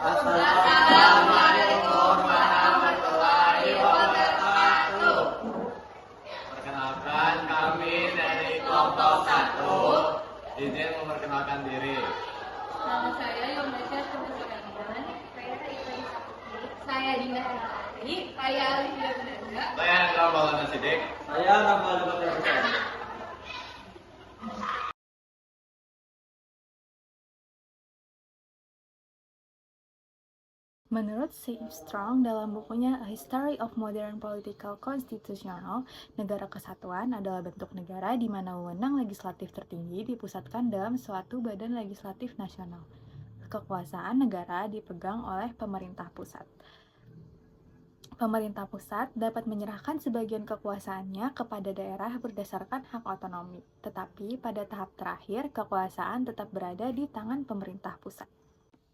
Assalamualaikum warahmatullahi wabarakatuh. Perkenalkan, kami dari kelompok 1. Izin memperkenalkan diri. Nama saya Yomnesha Sumisogandhan. Saya Dinda Hanari. Saya Alifia Benda. Saya Hendra Maulana Sidik. Saya Rafael Bakar. Menurut C. Strong dalam bukunya A History of Modern Political Constitutional, negara kesatuan adalah bentuk negara di mana wewenang legislatif tertinggi dipusatkan dalam suatu badan legislatif nasional. Kekuasaan negara dipegang oleh pemerintah pusat. Pemerintah pusat dapat menyerahkan sebagian kekuasaannya kepada daerah berdasarkan hak otonomi, tetapi pada tahap terakhir kekuasaan tetap berada di tangan pemerintah pusat.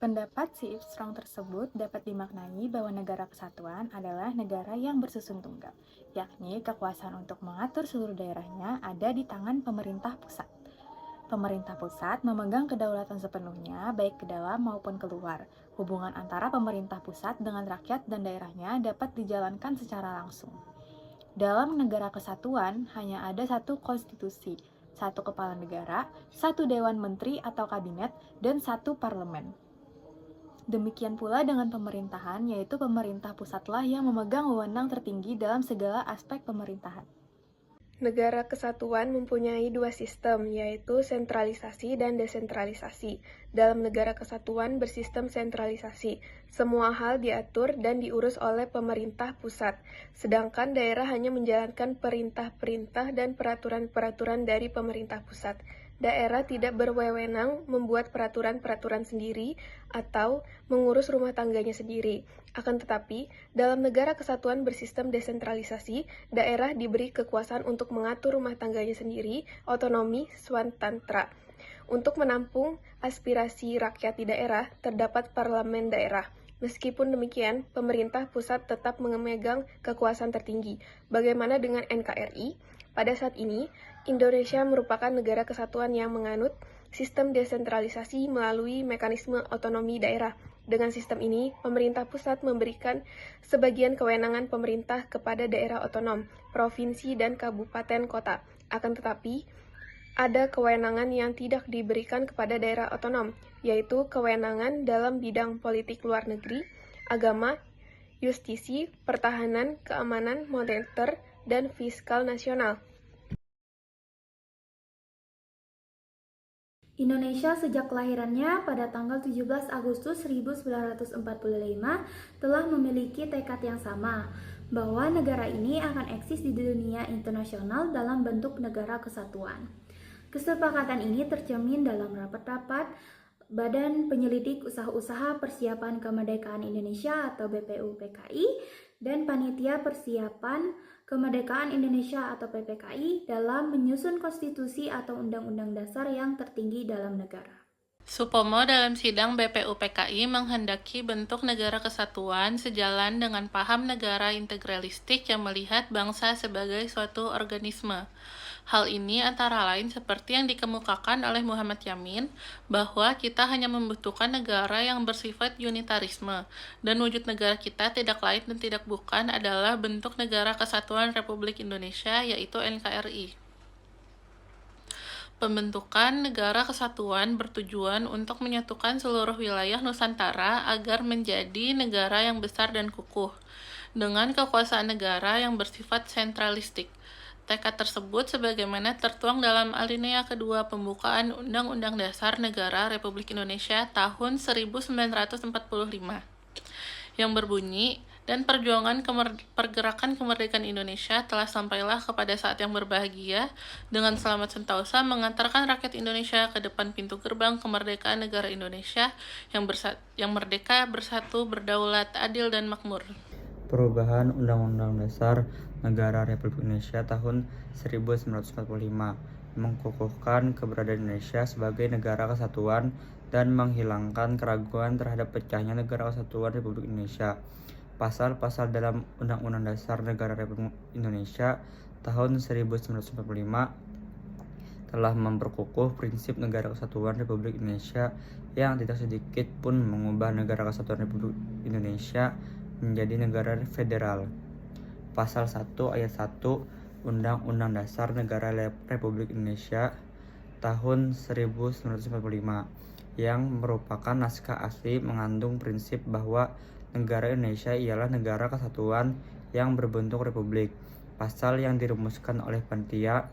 Pendapat C. Strong tersebut dapat dimaknai bahwa negara kesatuan adalah negara yang bersusun tunggal, yakni kekuasaan untuk mengatur seluruh daerahnya ada di tangan pemerintah pusat. Pemerintah pusat memegang kedaulatan sepenuhnya baik ke dalam maupun keluar. Hubungan antara pemerintah pusat dengan rakyat dan daerahnya dapat dijalankan secara langsung. Dalam negara kesatuan hanya ada satu konstitusi, satu kepala negara, satu dewan menteri atau kabinet, dan satu parlemen. Demikian pula dengan pemerintahan, yaitu pemerintah pusatlah yang memegang wewenang tertinggi dalam segala aspek pemerintahan. Negara kesatuan mempunyai dua sistem, yaitu sentralisasi dan desentralisasi. Dalam negara kesatuan bersistem sentralisasi, semua hal diatur dan diurus oleh pemerintah pusat, sedangkan daerah hanya menjalankan perintah-perintah dan peraturan-peraturan dari pemerintah pusat. Daerah tidak berwewenang membuat peraturan-peraturan sendiri atau mengurus rumah tangganya sendiri. Akan tetapi, dalam negara kesatuan bersistem desentralisasi, daerah diberi kekuasaan untuk mengatur rumah tangganya sendiri, otonomi swatantra. Untuk menampung aspirasi rakyat di daerah, terdapat parlemen daerah. Meskipun demikian, pemerintah pusat tetap memegang kekuasaan tertinggi. Bagaimana dengan NKRI? Pada saat ini, Indonesia merupakan negara kesatuan yang menganut sistem desentralisasi melalui mekanisme otonomi daerah. Dengan sistem ini, pemerintah pusat memberikan sebagian kewenangan pemerintah kepada daerah otonom, provinsi, dan kabupaten kota. Akan tetapi, ada kewenangan yang tidak diberikan kepada daerah otonom, yaitu kewenangan dalam bidang politik luar negeri, agama, justisi, pertahanan, keamanan, moneter, dan fiskal nasional. Indonesia sejak kelahirannya pada tanggal 17 Agustus 1945 telah memiliki tekad yang sama, bahwa negara ini akan eksis di dunia internasional dalam bentuk negara kesatuan. Kesepakatan ini tercermin dalam rapat-rapat Badan Penyelidik Usaha-Usaha Persiapan Kemerdekaan Indonesia atau BPUPKI dan Panitia Persiapan Kemerdekaan Indonesia atau PPKI dalam menyusun konstitusi atau undang-undang dasar yang tertinggi dalam negara. Supomo dalam sidang BPUPKI menghendaki bentuk negara kesatuan sejalan dengan paham negara integralistik yang melihat bangsa sebagai suatu organisme. Hal ini antara lain seperti yang dikemukakan oleh Muhammad Yamin, bahwa kita hanya membutuhkan negara yang bersifat unitarisme, dan wujud negara kita tidak lain dan tidak bukan adalah bentuk negara kesatuan Republik Indonesia, yaitu NKRI. Pembentukan negara kesatuan bertujuan untuk menyatukan seluruh wilayah Nusantara agar menjadi negara yang besar dan kukuh, dengan kekuasaan negara yang bersifat sentralistik. Tekad tersebut sebagaimana tertuang dalam alinea kedua pembukaan Undang-Undang Dasar Negara Republik Indonesia tahun 1945, yang berbunyi, dan perjuangan pergerakan kemerdekaan Indonesia telah sampailah kepada saat yang berbahagia, dengan selamat sentosa mengantarkan rakyat Indonesia ke depan pintu gerbang kemerdekaan negara Indonesia yang merdeka, bersatu, berdaulat, adil, dan makmur. Perubahan Undang-Undang Dasar Negara Republik Indonesia tahun 1945 mengukuhkan keberadaan Indonesia sebagai negara kesatuan dan menghilangkan keraguan terhadap pecahnya negara kesatuan Republik Indonesia. Pasal-pasal dalam Undang-Undang Dasar Negara Republik Indonesia tahun 1945 telah memperkukuh prinsip negara kesatuan Republik Indonesia yang tidak sedikit pun mengubah negara kesatuan Republik Indonesia menjadi negara federal. Pasal 1 ayat 1 Undang-Undang Dasar Negara Republik Indonesia tahun 1945 yang merupakan naskah asli mengandung prinsip bahwa negara Indonesia ialah negara kesatuan yang berbentuk republik. Pasal yang dirumuskan oleh Panitia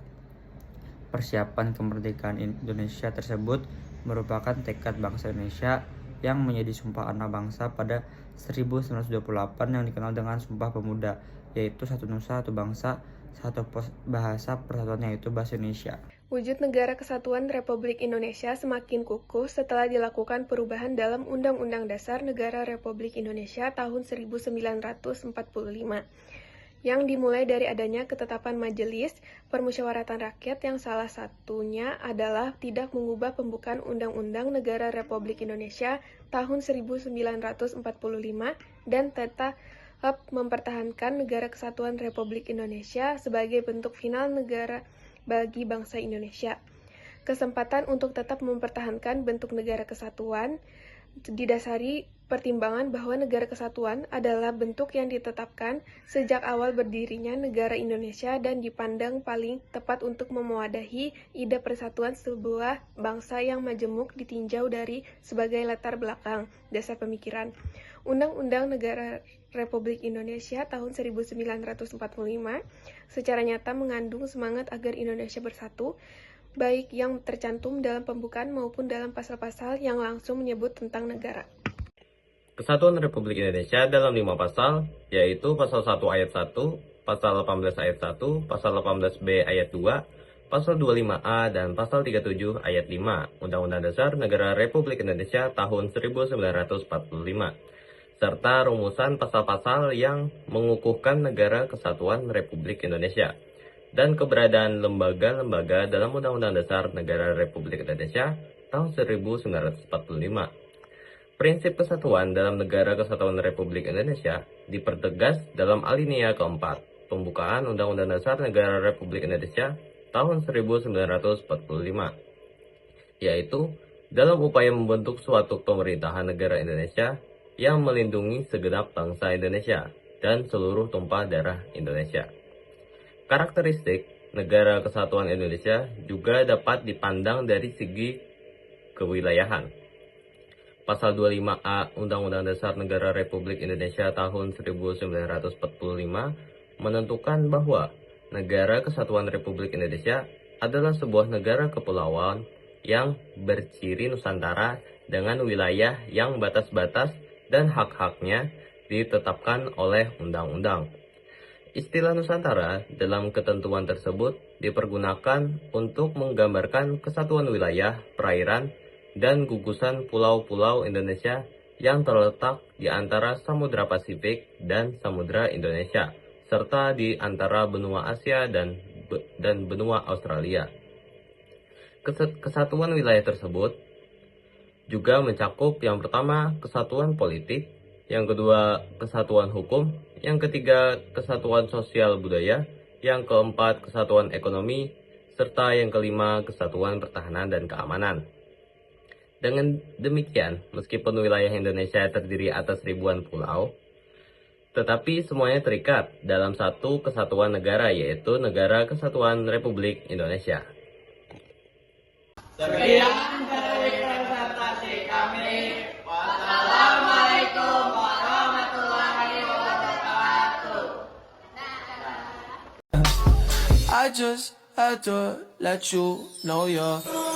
Persiapan Kemerdekaan Indonesia tersebut merupakan tekad bangsa Indonesia yang menjadi sumpah anak bangsa pada 1928 yang dikenal dengan Sumpah Pemuda, yaitu satu nusa, satu bangsa, satu bahasa persatuan yaitu bahasa Indonesia. Wujud Negara Kesatuan Republik Indonesia semakin kukuh setelah dilakukan perubahan dalam Undang-Undang Dasar Negara Republik Indonesia tahun 1945, yang dimulai dari adanya ketetapan Majelis Permusyawaratan Rakyat yang salah satunya adalah tidak mengubah pembukaan Undang-Undang Negara Republik Indonesia tahun 1945 dan tetap mempertahankan Negara Kesatuan Republik Indonesia sebagai bentuk final negara bagi bangsa Indonesia. Kesempatan untuk tetap mempertahankan bentuk negara kesatuan didasari pertimbangan bahwa negara kesatuan adalah bentuk yang ditetapkan sejak awal berdirinya negara Indonesia dan dipandang paling tepat untuk mewadahi ide persatuan sebuah bangsa yang majemuk ditinjau dari sebagai latar belakang dasar pemikiran. Undang-Undang Negara Republik Indonesia tahun 1945 secara nyata mengandung semangat agar Indonesia bersatu, baik yang tercantum dalam pembukaan maupun dalam pasal-pasal yang langsung menyebut tentang negara. Kesatuan Republik Indonesia dalam 5 pasal, yaitu pasal 1 ayat 1, pasal 18 ayat 1, pasal 18B ayat 2, pasal 25A, dan pasal 37 ayat 5 Undang-Undang Dasar Negara Republik Indonesia tahun 1945, serta rumusan pasal-pasal yang mengukuhkan Negara Kesatuan Republik Indonesia dan keberadaan lembaga-lembaga dalam Undang-Undang Dasar Negara Republik Indonesia tahun 1945. Prinsip kesatuan dalam Negara Kesatuan Republik Indonesia dipertegas dalam alinea keempat pembukaan Undang-Undang Dasar Negara Republik Indonesia tahun 1945, yaitu dalam upaya membentuk suatu pemerintahan negara Indonesia yang melindungi segenap bangsa Indonesia dan seluruh tumpah darah Indonesia. Karakteristik Negara Kesatuan Indonesia juga dapat dipandang dari segi kewilayahan. Pasal 25A Undang-Undang Dasar Negara Republik Indonesia tahun 1945 menentukan bahwa Negara Kesatuan Republik Indonesia adalah sebuah negara kepulauan yang berciri Nusantara dengan wilayah yang batas-batas dan hak-haknya ditetapkan oleh undang-undang. Istilah Nusantara dalam ketentuan tersebut dipergunakan untuk menggambarkan kesatuan wilayah, perairan, dan gugusan pulau-pulau Indonesia yang terletak di antara Samudra Pasifik dan Samudra Indonesia, serta di antara benua Asia dan benua Australia. Kesatuan wilayah tersebut juga mencakup yang pertama kesatuan politik, yang kedua kesatuan hukum, yang ketiga kesatuan sosial budaya, yang keempat kesatuan ekonomi, serta yang kelima kesatuan pertahanan dan keamanan. Dengan demikian, meskipun wilayah Indonesia terdiri atas ribuan pulau, tetapi semuanya terikat dalam satu kesatuan negara, yaitu Negara Kesatuan Republik Indonesia. Sekian dari presentasi kami. Wassalamualaikum warahmatullahi wabarakatuh. I just had to let you know you're